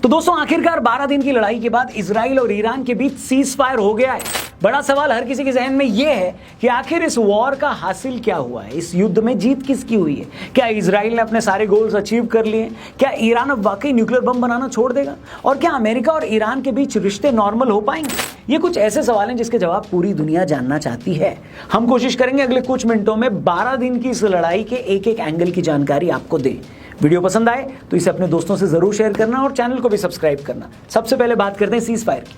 तो दोस्तों आखिरकार 12 दिन की लड़ाई के बाद इजराइल और ईरान के बीच सीज फायर हो गया है। बड़ा सवाल हर किसी के जहन में यह है कि आखिर इस वॉर का हासिल क्या हुआ है, इस युद्ध में जीत किसकी हुई है। क्या इजराइल ने अपने सारे गोल्स अचीव कर लिए? क्या ईरान अब वाकई न्यूक्लियर बम बनाना छोड़ देगा? और क्या अमेरिका और ईरान के बीच रिश्ते नॉर्मल हो पाएंगे? ये कुछ ऐसे सवाल हैं जिसके जवाब पूरी दुनिया जानना चाहती है। हम कोशिश करेंगे अगले कुछ मिनटों में 12 दिन की इस लड़ाई के एक एक एंगल की जानकारी आपको दे। वीडियो पसंद आए तो इसे अपने दोस्तों से जरूर शेयर करना और चैनल को भी सब्सक्राइब करना। सबसे पहले बात करते हैं सीज फायर की।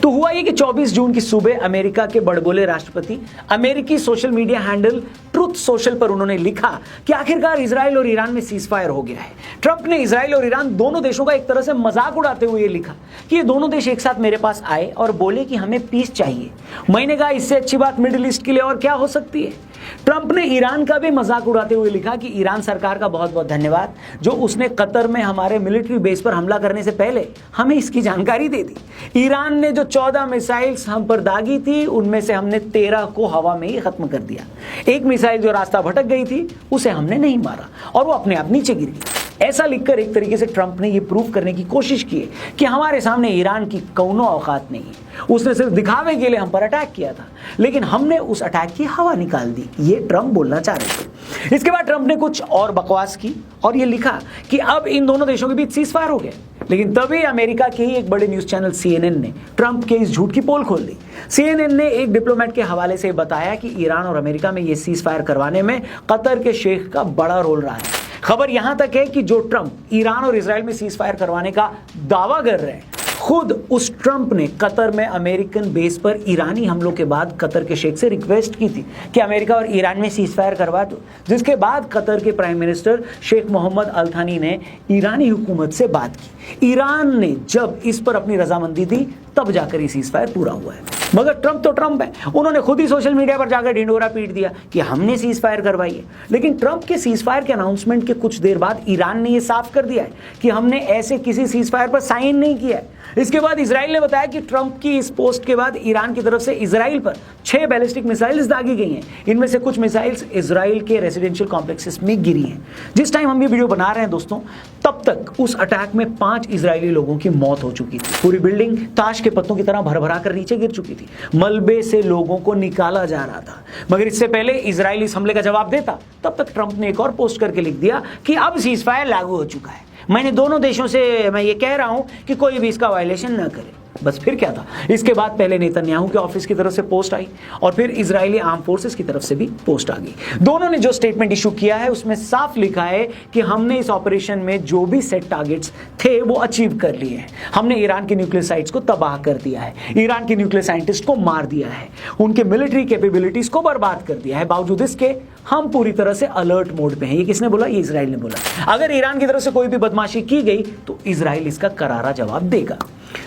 तो हुआ ये कि 24 जून की सुबह अमेरिका के बड़बोले राष्ट्रपति अमेरिकी social media handle truth social पर उन्होंने लिखा कि आखिरकार इजराइल और ईरान में सीज फायर हो गया है। ट्रंप ने इजराइल और ईरान दोनों देशों का एक तरह से मजाक उड़ाते हुए लिखा कि ये दोनों देश एक साथ मेरे पास आए और बोले कि हमें पीस चाहिए। मैंने कहा इससे अच्छी बात मिडिल ईस्ट के लिए और क्या हो सकती है। ट्रंप ने ईरान का भी मजाक उड़ाते हुए लिखा कि ईरान सरकार का बहुत बहुत धन्यवाद जो उसने कतर में हमारे मिलिट्री बेस पर हमला करने से पहले हमें इसकी जानकारी दे दी। ईरान ने जो 14 मिसाइल्स हम पर दागी थी उनमें से हमने 13 को हवा में ही खत्म कर दिया। एक मिसाइल जो रास्ता भटक गई थी उसे हमने नहीं मारा और वो अपने आप नीचे गिर गई। ऐसा लिखकर एक तरीके से ट्रंप ने यह प्रूव करने की कोशिश की है कि हमारे सामने ईरान की कौनो औकात नहीं है। उसने सिर्फ दिखावे के लिए हम पर अटैक किया था लेकिन हमने उस अटैक की हवा निकाल दी। ये ट्रंप बोलना चाह रहे थे। इसके बाद ट्रंप ने कुछ और बकवास की और यह लिखा कि अब इन दोनों देशों के बीच सीज फायर हो गया। लेकिन तभी अमेरिका के ही एक बड़े न्यूज चैनल CNN ने ट्रंप के इस झूठ की पोल खोल दी। CNN ने एक डिप्लोमेट के हवाले से बताया कि ईरान और अमेरिका में यह सीज फायर करवाने में कतर के शेख का बड़ा रोल रहा है। खबर यहां तक है कि जो ट्रंप ईरान और इजराइल में सीज फायर करवाने का दावा कर रहे हैं, खुद उस ट्रंप ने कतर में अमेरिकन बेस पर ईरानी हमलों के बाद कतर के शेख से रिक्वेस्ट की थी कि अमेरिका और ईरान में सीज फायर करवा दो। जिसके बाद कतर के प्राइम मिनिस्टर शेख मोहम्मद अल थानी ने ईरानी हुकूमत से बात की। ईरान ने जब इस पर अपनी रजामंदी दी तब जाकर ये सीज फायर पूरा हुआ है। मगर ट्रंप तो ट्रंप है, उन्होंने खुद ही सोशल मीडिया पर जाकर ढिंडोरा पीट दिया कि हमने सीज फायर करवाई है। लेकिन ट्रंप के सीज फायर के अनाउंसमेंट के कुछ देर बाद ईरान ने यह साफ कर दिया है कि हमने ऐसे किसी सीज फायर पर साइन नहीं किया है। इसके बाद इजराइल ने बताया कि ट्रंप की इस पोस्ट के बाद ईरान की तरफ से इजराइल पर 6 बैलिस्टिक मिसाइल्स दागी गई हैं। इनमें से कुछ मिसाइल्स इजराइल के रेसिडेंशियल कॉम्प्लेक्सेस में गिरी हैं। जिस टाइम हम ये वीडियो बना रहे हैं दोस्तों, तब तक उस अटैक में 5 इजरायली लोगों की मौत हो चुकी थी। पूरी बिल्डिंग ताश के पत्तों की तरह भरभरा कर नीचे गिर चुकी थी। मलबे से लोगों को निकाला जा रहा था। मगर इससे पहले इजराइल इस हमले का जवाब देता तब तक ट्रंप ने एक और पोस्ट करके लिख दिया कि अब सीज फायर लागू हो चुका है। मैंने दोनों देशों से मैं ये कह रहा हूं कि कोई भी इसका वायलेशन न करे। बस फिर क्या था। इसके बाद पहले नेतन्याहू के ऑफिस की तरफ से पोस्ट आई और फिर इजरायली आर्म फोर्सेस की तरफ से भी पोस्ट आ गई। दोनों ने जो स्टेटमेंट इशू किया है उसमें साफ लिखा है कि हमने इस ऑपरेशन में जो भी सेट टारगेट्स थे वो अचीव कर लिए हैं। हमने ईरान के न्यूक्लियर साइट्स को तबाह कर दिया है, ईरान के न्यूक्लियर साइंटिस्ट को मार दिया है, उनके मिलिट्री कैपेबिलिटीज को बर्बाद कर दिया है। बावजूद इसके हम पूरी तरह से अलर्ट मोड पे हैं। ये किसने बोला? ये इजराइल ने बोला। अगर ईरान की तरफ से कोई भी बदमाशी की गई तो इजराइल इसका करारा जवाब देगा।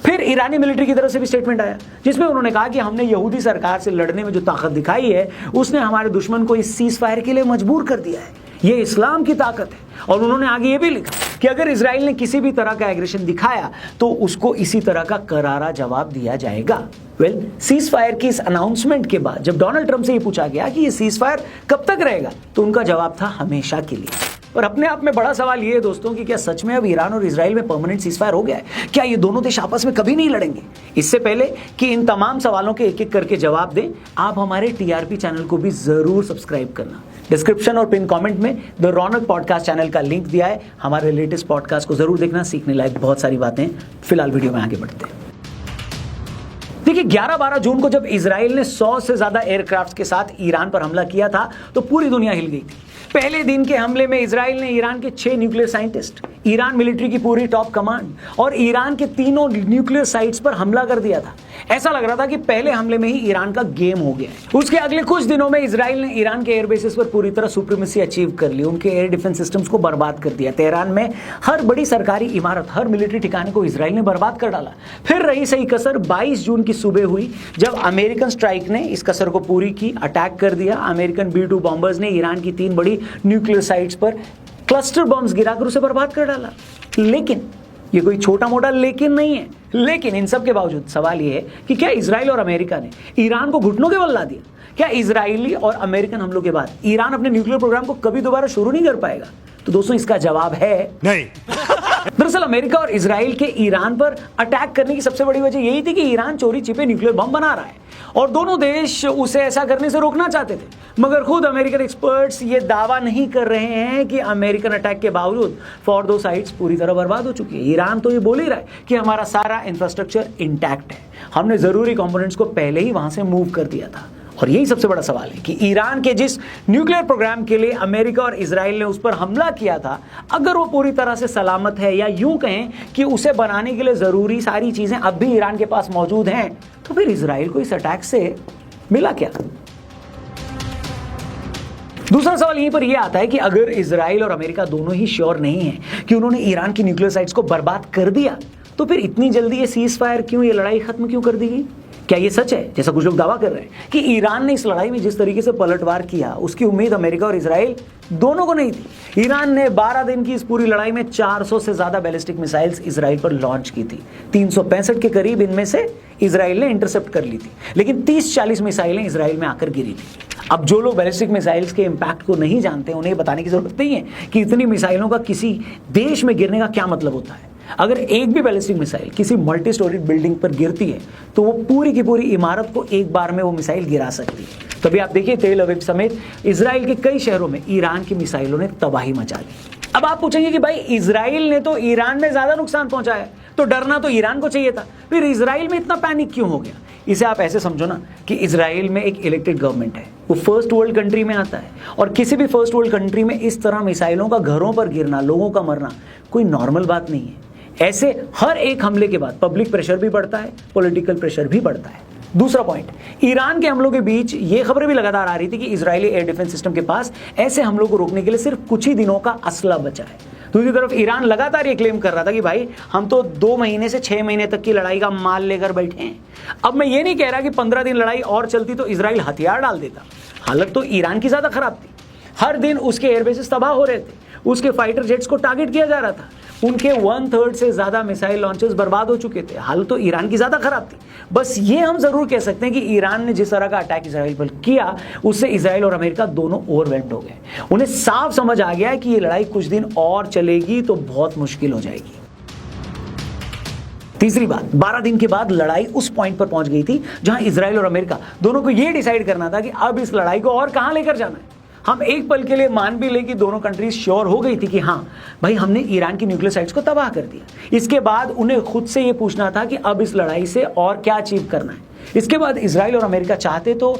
फिर ईरानी मिलिट्री की तरफ से भी स्टेटमेंट आया जिसमें उन्होंने कहा कि हमने यहूदी सरकार से लड़ने में जो ताकत दिखाई है उसने हमारे दुश्मन को इस सीज फायर के लिए मजबूर कर दिया है। ये इस्लाम की ताकत है। और उन्होंने आगे ये भी लिखा कि अगर इजराइल ने किसी भी तरह का एग्रेशन दिखाया तो उसको इसी तरह का करारा जवाब दिया जाएगा। सीज फायर की इस अनाउंसमेंट के बाद जब डोनाल्ड ट्रंप से ये पूछा गया कि ये सीज फायर कब तक रहेगा तो उनका जवाब था हमेशा के लिए। और अपने आप में बड़ा सवाल ये है दोस्तों कि क्या सच में अब ईरान और इजराइल में परमानेंट सीजफायर हो गया है? क्या ये दोनों देश आपस में कभी नहीं लड़ेंगे? इससे पहले कि इन तमाम सवालों के एक एक करके जवाब दें, आप हमारे TRP चैनल को भी जरूर सब्सक्राइब करना। डिस्क्रिप्शन और पिन कमेंट में द रौनक पॉडकास्ट चैनल का लिंक दिया है। हमारे लेटेस्ट पॉडकास्ट को जरूर देखना, सीखने लायक बहुत सारी बातें। फिलहाल वीडियो में आगे बढ़ते हैं। देखिए 11-12 जून को जब इजराइल ने 100 से ज्यादा एयरक्राफ्ट के साथ ईरान पर हमला किया था तो पूरी दुनिया हिल गई थी। पहले दिन के हमले में इजराइल ने ईरान के 6 न्यूक्लियर साइंटिस्ट, ईरान मिलिट्री की पूरी टॉप कमांड और ईरान के तीनों न्यूक्लियर साइट्स पर हमला कर दिया था। ऐसा लग रहा था कि पहले हमले में ही ईरान का गेम हो गया है। उसके अगले कुछ दिनों में इजराइल ने ईरान के एयरबेसेस पर पूरी तरह सुप्रीमेसी अचीव कर ली, उनके एयर डिफेंस सिस्टम्स को बर्बाद कर दिया। तेहरान में हर बड़ी सरकारी इमारत, हर मिलिट्री ठिकाने को इजराइल ने बर्बाद कर डाला। फिर रही सही कसर 22 जून की सुबह हुई जब अमेरिकन स्ट्राइक ने इस कसर को पूरी की, अटैक कर दिया। अमेरिकन B-2 बॉम्बर्स ने ईरान की 3 बड़ी न्यूक्लियर साइट्स पर क्लस्टर बॉम्ब्स गिराकर उसे बर्बाद कर डाला। लेकिन ये कोई छोटा मोटा लेकिन नहीं है। लेकिन इन सब के बावजूद सवाल ये है कि क्या इजराइल और अमेरिका ने ईरान को घुटनों के बल ला दिया? क्या इजरायली और अमेरिकन हमलों के बाद ईरान अपने न्यूक्लियर प्रोग्राम को कभी दोबारा शुरू नहीं कर पाएगा? तो दोस्तों इसका जवाब है नहीं। दरअसल अमेरिका और इजराइल के ईरान पर अटैक करने की सबसे बड़ी वजह यही थी कि ईरान चोरी छिपे न्यूक्लियर बम बना रहा है और दोनों देश उसे ऐसा करने से रोकना चाहते थे। मगर खुद अमेरिकन एक्सपर्ट्स ये दावा नहीं कर रहे हैं कि अमेरिकन अटैक के बावजूद फॉर दो साइड्स पूरी तरह बर्बाद हो चुकी है। ईरान तो ये बोल ही रहा है कि हमारा सारा इंफ्रास्ट्रक्चर इंटैक्ट है, हमने जरूरी कंपोनेंट्स को पहले ही वहां से मूव कर दिया था। और यही सबसे बड़ा सवाल है कि ईरान के जिस न्यूक्लियर प्रोग्राम के लिए अमेरिका और इजराइल ने उस पर हमला किया था, अगर वो पूरी तरह से सलामत है या यूं कहें कि उसे बनाने के लिए जरूरी सारी चीजें अब भी ईरान के पास मौजूद हैं, तो फिर इजराइल को इस अटैक से मिला क्या? दूसरा सवाल यहीं पर यह आता है कि अगर इजराइल और अमेरिका दोनों ही श्योर नहीं है कि उन्होंने ईरान की न्यूक्लियर साइट्स को बर्बाद कर दिया, तो फिर इतनी जल्दी ये सीज फायर क्यों, ये लड़ाई खत्म क्यों कर दी गई? क्या ये सच है, जैसा कुछ लोग दावा कर रहे हैं, कि ईरान ने इस लड़ाई में जिस तरीके से पलटवार किया उसकी उम्मीद अमेरिका और इजराइल दोनों को नहीं थी? ईरान ने 12 दिन की इस पूरी लड़ाई में 400 से ज्यादा बैलिस्टिक मिसाइल्स इजराइल पर लॉन्च की थी। 365 के करीब इनमें से इजराइल ने इंटरसेप्ट कर ली थी, लेकिन 30-40 मिसाइलें इजराइल में आकर गिरी थी। अब जो लोग बैलिस्टिक मिसाइल्स के इंपैक्ट को नहीं जानते, उन्हें बताने की जरूरत नहीं है कि इतनी मिसाइलों का किसी देश में गिरने का क्या मतलब होता है। अगर एक भी बैलिस्टिक मिसाइल किसी मल्टी स्टोरी बिल्डिंग पर गिरती है तो वो पूरी की पूरी इमारत को एक बार में वो मिसाइल गिरा सकती है। तभी आप देखिए तेल अवीव समेत इजराइल के कई शहरों में ईरान की मिसाइलों ने तबाही मचा दी। अब आप पूछेंगे कि भाई इजराइल ने तो ईरान में ज्यादा नुकसान पहुंचाया, तो डरना तो ईरान को चाहिए था, फिर इजराइल में इतना पैनिक क्यों हो गया? इसे आप ऐसे समझो ना कि इजराइल में एक इलेक्टेड गवर्नमेंट है, वो फर्स्ट वर्ल्ड कंट्री में आता है, और किसी भी फर्स्ट वर्ल्ड कंट्री में इस तरह मिसाइलों का घरों पर गिरना, लोगों का मरना कोई नॉर्मल बात नहीं है। ऐसे हर एक हमले के बाद पब्लिक प्रेशर भी बढ़ता है, पॉलिटिकल प्रेशर भी बढ़ता है। दूसरा पॉइंट, ईरान के हमलों के बीच ये खबरें भी लगातार आ रही थी कि इजरायली एयर डिफेंस सिस्टम के पास ऐसे हमलों को रोकने के लिए सिर्फ कुछ ही दिनों का असला बचा है। दूसरी तरफ ईरान लगातार ये क्लेम कर रहा था कि भाई हम तो 2 महीने से 6 महीने तक की लड़ाई का माल लेकर बैठे हैं। अब मैं ये नहीं कह रहा कि 15 दिन लड़ाई और चलती तो इजराइल हथियार डाल देता, हालत तो ईरान की ज्यादा खराब थी। हर दिन उसके एयरबेसेस तबाह हो रहे थे, उसके फाइटर जेट्स को टारगेट किया जा रहा था, उनके 1/3 से ज्यादा मिसाइल लॉन्चर्स बर्बाद हो चुके थे। हालत तो ईरान की ज्यादा खराब थी। बस ये हम जरूर कह सकते हैं कि ईरान ने जिस तरह का अटैक इजराइल पर किया, उससे इजराइल और अमेरिका दोनों ओवरवेल्म्ड हो गए। उन्हें साफ समझ आ गया है कि ये लड़ाई कुछ दिन और चलेगी तो बहुत मुश्किल हो जाएगी। तीसरी बात, 12 दिन के बाद लड़ाई उस पॉइंट पर पहुंच गई थी जहां इजराइल और अमेरिका दोनों को यह डिसाइड करना था कि अब इस लड़ाई को और कहां लेकर जाना है। हम एक पल के लिए मान भी ले कि दोनों कंट्रीज श्योर हो गई थी कि हाँ भाई हमने ईरान की न्यूक्लियर साइट्स को तबाह कर दिया। इसके बाद उन्हें खुद से यह पूछना था कि अब इस लड़ाई से और क्या अचीव करना है। इसके बाद इजराइल और अमेरिका चाहते तो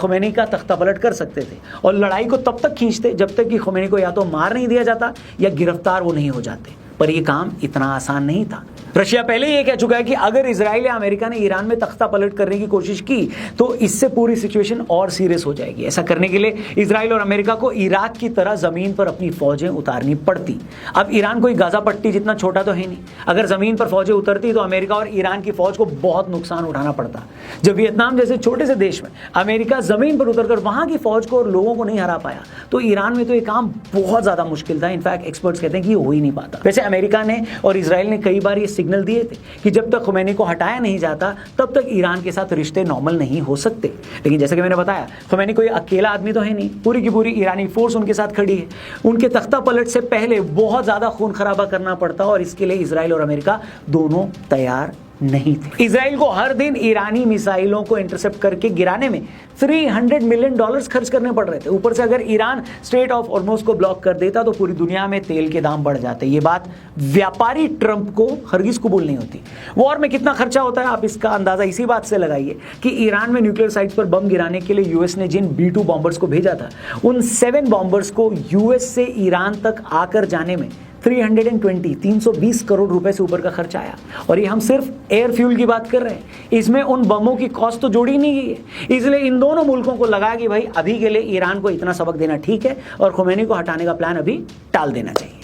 खुमैनी का तख्ता पलट कर सकते थे और लड़ाई को तब तक खींचते जब तक कि खुमैनी को या तो मार नहीं दिया जाता या गिरफ्तार वो नहीं हो जाते। पर यह काम इतना आसान नहीं था। रशिया पहले ही कह चुका है कि अगर इजराइल या अमेरिका ने ईरान में तख्ता पलट करने की कोशिश की तो इससे पूरी सिचुएशन और सीरियस हो जाएगी। ऐसा करने के लिए इजराइल और अमेरिका को इराक की तरह जमीन पर अपनी फौजें उतारनी पड़ती। अब ईरान कोई गाजा पट्टी जितना छोटा तो है नहीं, अगर जमीन पर फौजें उतरती तो अमेरिका और ईरान की फौज को बहुत नुकसान उठाना पड़ता। जब वियतनाम जैसे छोटे से देश में अमेरिका जमीन पर उतरकर वहां की फौज को और लोगों को नहीं हरा पाया, तो ईरान में तो यह काम बहुत ज्यादा मुश्किल था। इनफैक्ट एक्सपर्ट्स कहते हैं कि ये हो ही नहीं पाता। वैसे अमेरिका ने और इजराइल ने कई बार ये सिग्नल दिए थे कि जब तक खुमैनी को हटाया नहीं जाता तब तक ईरान के साथ रिश्ते नॉर्मल नहीं हो सकते। लेकिन जैसे कि मैंने बताया, खुमैनी कोई अकेला आदमी तो है नहीं, पूरी की पूरी ईरानी फोर्स उनके साथ खड़ी है। उनके तख्ता पलट से पहले बहुत ज्यादा खून खराबा करना पड़ता और इसके लिए इजराइल और अमेरिका दोनों तैयार नहीं थे। इजराइल को हर दिन ईरानी मिसाइलों को इंटरसेप्ट करके गिराने में $300 मिलियन खर्च करने पड़ रहे थे। ऊपर से अगर ईरान स्ट्रेट ऑफ हॉर्मुज़ को ब्लॉक कर देता तो पूरी दुनिया में तेल के दाम बढ़ जाते। ये बात व्यापारी ट्रंप को हरगिज कबूल नहीं होती। वॉर में कितना खर्चा होता है आप इसका अंदाजा इसी बात से लगाइए कि ईरान में न्यूक्लियर साइट्स पर बम गिराने के लिए यूएस ने जिन B-2 बॉम्बर्स को भेजा था, उन 7 बॉम्बर्स को यूएस से ईरान तक आकर जाने में 320 करोड़ रुपए से ऊपर का खर्चा आया। और ये हम सिर्फ एयर फ्यूल की बात कर रहे हैं, इसमें उन बमों की कॉस्ट तो जोड़ी नहीं गई है। इसलिए इन दोनों मुल्कों को लगा कि भाई अभी के लिए ईरान को इतना सबक देना ठीक है और खुमैनी को हटाने का प्लान अभी टाल देना चाहिए।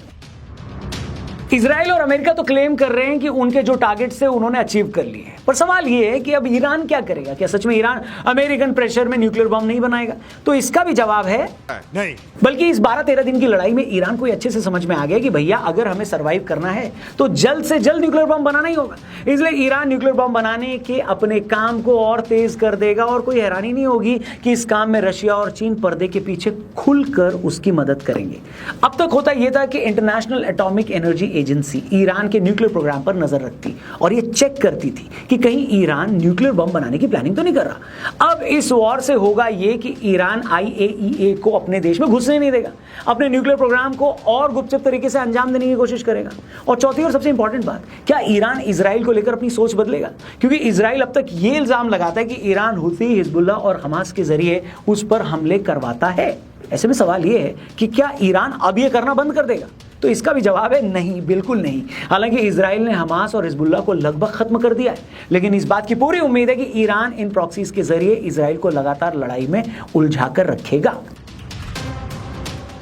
इजराइल और अमेरिका तो क्लेम कर रहे हैं कि उनके जो टारगेट्स थे उन्होंने अचीव कर लिए हैं, पर सवाल यह है कि अब ईरान क्या करेगा? क्या सच में ईरान अमेरिकन प्रेशर में न्यूक्लियर बम नहीं बनाएगा? तो इसका भी जवाब है नहीं। बल्कि इस 12-13 दिन की लड़ाई में ईरान को अच्छे से समझ में आ गया कि भैया अगर हमें सर्वाइव करना है तो जल्द से जल्द न्यूक्लियर बम बनाना ही होगा। इसलिए ईरान न्यूक्लियर बम बनाने के अपने काम को और तेज कर देगा और कोई हैरानी नहीं होगी कि इस काम में रशिया और चीन पर्दे के पीछे खुलकर उसकी मदद करेंगे। अब तक होता यह था कि international atomic energy agency Iran के न्यूक्लियर प्रोग्राम पर नजर रखती और ये चेक करती थी कि कहीं ईरान न्यूक्लियर बम बनाने की प्लानिंग तो नहीं कर रहा। अब इस वॉर से होगा ये कि ईरान IAEA को अपने देश में घुसने नहीं देगा, अपने न्यूक्लियर प्रोग्राम को और गुपचुप तरीके से अंजाम देने की कोशिश करेगा। और चौथी और सबसे इंपॉर्टेंट बात, क्या ईरान इजराइल को लेकर अपनी सोच बदलेगा? क्योंकि इजराइल अब तक ये इल्जाम लगाता है कि ईरान हुती, हिजबुल्लाह और हमास के जरिए उस पर हमले करवाता है। ऐसे में सवाल यह है कि क्या ईरान अब ये करना बंद कर देगा? तो इसका भी जवाब है नहीं, बिल्कुल नहीं। हालांकि इजराइल ने हमास और हिजबुल्लाह को लगभग खत्म कर दिया है, लेकिन इस बात की पूरी उम्मीद है कि ईरान इन प्रॉक्सीज के जरिए इजराइल को लगातार लड़ाई में उलझाकर रखेगा।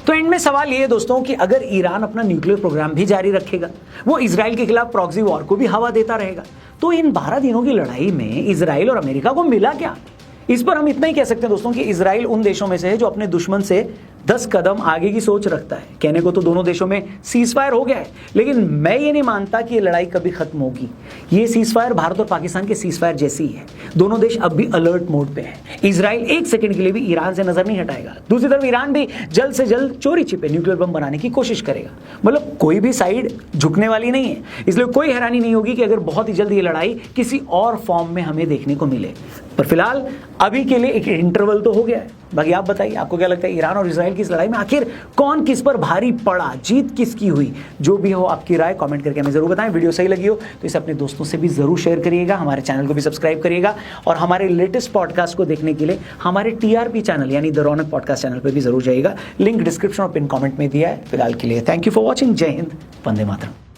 तो एंड में सवाल ये है दोस्तों कि अगर ईरान अपना न्यूक्लियर प्रोग्राम भी जारी रखेगा, वो इजराइल के खिलाफ प्रॉक्सी वॉर को भी हवा देता रहेगा, तो इन 12 दिनों की लड़ाई में इजराइल और अमेरिका को मिला क्या? इस पर हम इतना ही कह सकते हैं दोस्तों कि इजराइल उन देशों में से है जो अपने दुश्मन से 10 कदम आगे की सोच रखता है। कहने को तो दोनों देशों में सीज फायर हो गया है, लेकिन मैं ये नहीं मानता कि ये लड़ाई कभी खत्म होगी। ये सीज फायर भारत और पाकिस्तान के सीज फायर जैसी ही है। दोनों देश अब भी अलर्ट मोड पे हैं। इजराइल एक सेकंड के लिए भी ईरान से नजर नहीं हटाएगा। दूसरी तरफ ईरान भी जल्द से जल्द चोरी छिपे न्यूक्लियर बम बनाने की कोशिश करेगा। मतलब कोई भी साइड झुकने वाली नहीं है, इसलिए कोई हैरानी नहीं होगी कि अगर बहुत ही जल्द ये लड़ाई किसी और फॉर्म में हमें देखने को मिले। पर फिलहाल अभी के लिए एक इंटरवल तो हो गया है। बाकी आप बताइए, आपको क्या लगता है ईरान और इजराइल की इस लड़ाई में आखिर कौन किस पर भारी पड़ा, जीत किसकी हुई? जो भी हो आपकी राय कमेंट करके हमें जरूर बताएं। वीडियो सही लगी हो तो इसे अपने दोस्तों से भी जरूर शेयर करिएगा, हमारे चैनल को भी सब्सक्राइब करिएगा और हमारे लेटेस्ट पॉडकास्ट को देखने के लिए हमारे TRP चैनल यानी द रौनक पॉडकास्ट चैनल पर भी जरूर जाइएगा। लिंक डिस्क्रिप्शन और पिन कमेंट में दिया है। फिलहाल के लिए थैंक यू फॉर वॉचिंग। जय हिंद, वंदे मातरम।